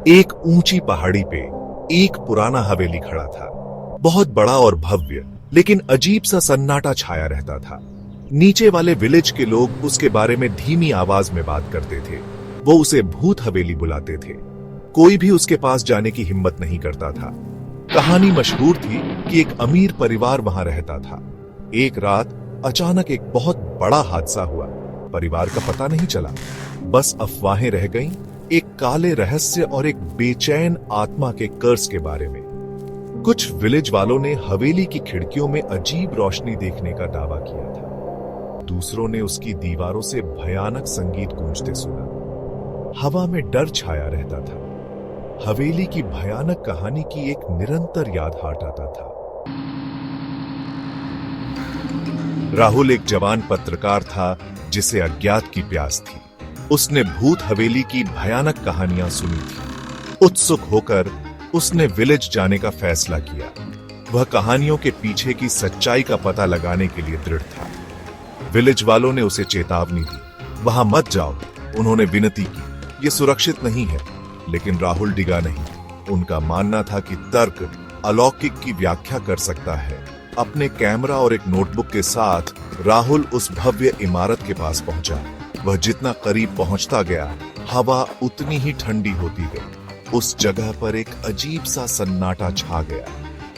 एक ऊंची पहाड़ी पे एक पुराना हवेली खड़ा था। बहुत बड़ा और भव्य, लेकिन अजीब सा सन्नाटा छाया रहता था। नीचे वाले विलेज के लोग उसके बारे में धीमी आवाज में बात करते थे। वो उसे भूत हवेली बुलाते थे। कोई भी उसके पास जाने की हिम्मत नहीं करता था। कहानी मशहूर थी कि एक अमीर परिवार वहां रहता था। एक रात अचानक एक बहुत बड़ा हादसा हुआ। परिवार का पता नहीं चला, बस अफवाहें रह गईं, एक काले रहस्य और एक बेचैन आत्मा के कर्ज के बारे में। कुछ विलेज वालों ने हवेली की खिड़कियों में अजीब रोशनी देखने का दावा किया था। दूसरों ने उसकी दीवारों से भयानक संगीत गूंजते सुना। हवा में डर छाया रहता था। हवेली की भयानक कहानी की एक निरंतर याद हाट आता था। राहुल एक जवान पत्रकार था जिसे अज्ञात की प्यास थी। उसने भूत हवेली की भयानक कहानियां सुनी थी। उत्सुक होकर उसने विलेज जाने का फैसला किया। वह कहानियों के पीछे की सच्चाई का पता लगाने के लिए दृढ़ था। विलेज वालों ने उसे चेतावनी दी, वहां मत जाओ। उन्होंने विनती की, यह सुरक्षित नहीं है। लेकिन राहुल डिगा नहीं। उनका मानना था कि तर्क अलौकिक की व्याख्या कर सकता है। अपने कैमरा और एक नोटबुक के साथ राहुल उस भव्य इमारत के पास पहुंचा। वह जितना करीब पहुंचता गया, हवा उतनी ही ठंडी होती गई। उस जगह पर एक अजीब सा सन्नाटा छा गया,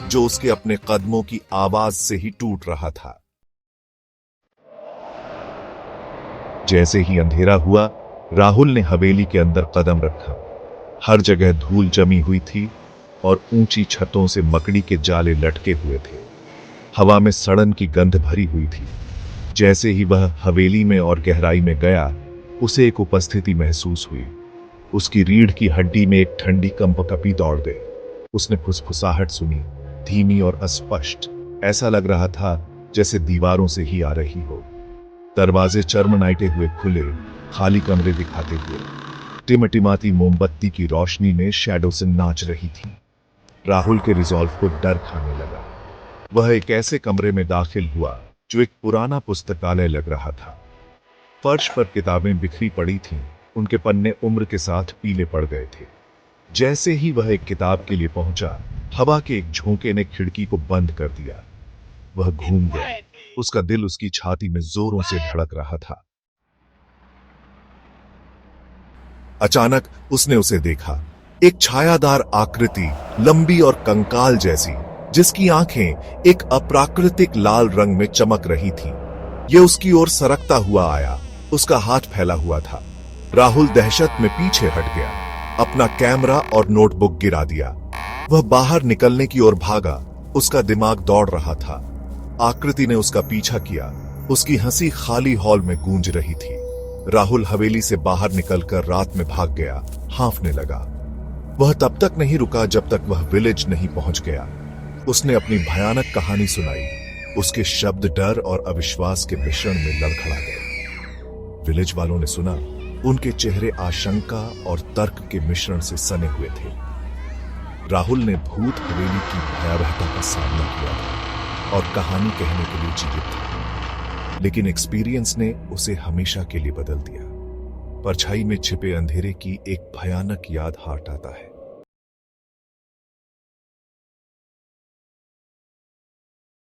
जो उसके अपने कदमों की आवाज से ही टूट रहा था। जैसे ही अंधेरा हुआ, राहुल ने हवेली के अंदर कदम रखा। हर जगह धूल जमी हुई थी और ऊंची छतों से मकड़ी के जाले लटके हुए थे। हवा में सड़न की गंध भरी हुई थी। जैसे ही वह हवेली में और गहराई में गया, उसे एक उपस्थिति महसूस हुई। उसकी रीढ़ की हड्डी में एक ठंडी कंपकपी दौड़ गई। उसने फुसफुसाहट सुनी, धीमी और अस्पष्ट। ऐसा लग रहा था जैसे दीवारों से ही आ रही हो। दरवाजे चरमनाइटे हुए खुले, खाली कमरे दिखाते हुए। टिमटिमाती मोमबत्ती की रोशनी में शैडो से नाच रही थी। राहुल के रिजॉल्व को डर खाने लगा। वह एक ऐसे कमरे में दाखिल हुआ जो एक पुराना पुस्तकालय लग रहा था। फर्श पर किताबें बिखरी पड़ी थीं, उनके पन्ने उम्र के साथ पीले पड़ गए थे। जैसे ही वह एक किताब के लिए पहुंचा, हवा के एक झोंके ने खिड़की को बंद कर दिया। वह घूम गया। उसका दिल उसकी छाती में जोरों से धड़क रहा था। अचानक उसने उसे देखा, एक छायादार आकृति, लंबी और कंकाल जैसी, जिसकी आंखें एक अप्राकृतिक लाल रंग में चमक रही थीं। यह उसकी ओर सरकता हुआ आया। उसका हाथ फैला हुआ था। राहुल दहशत में पीछे हट गया, अपना कैमरा और नोटबुक गिरा दिया। वह बाहर निकलने की ओर भागा। उसका दिमाग दौड़ रहा था। आकृति ने उसका पीछा किया। उसकी हंसी खाली हॉल में गूंज रही थी। राहुल हवेली से बाहर निकलकर रात में भाग गया, हांफने लगा। वह तब तक नहीं रुका जब तक वह विलेज नहीं पहुंच गया। उसने अपनी भयानक कहानी सुनाई। उसके शब्द डर और अविश्वास के मिश्रण में लड़खड़ा गए। विलेज वालों ने सुना। उनके चेहरे आशंका और तर्क के मिश्रण से सने हुए थे। राहुल ने भूत हवेली की भयावहता का सामना किया था और कहानी कहने के लिए जीवित था। लेकिन एक्सपीरियंस ने उसे हमेशा के लिए बदल दिया। परछाई में छिपे अंधेरे की एक भयानक याद हाट आता है।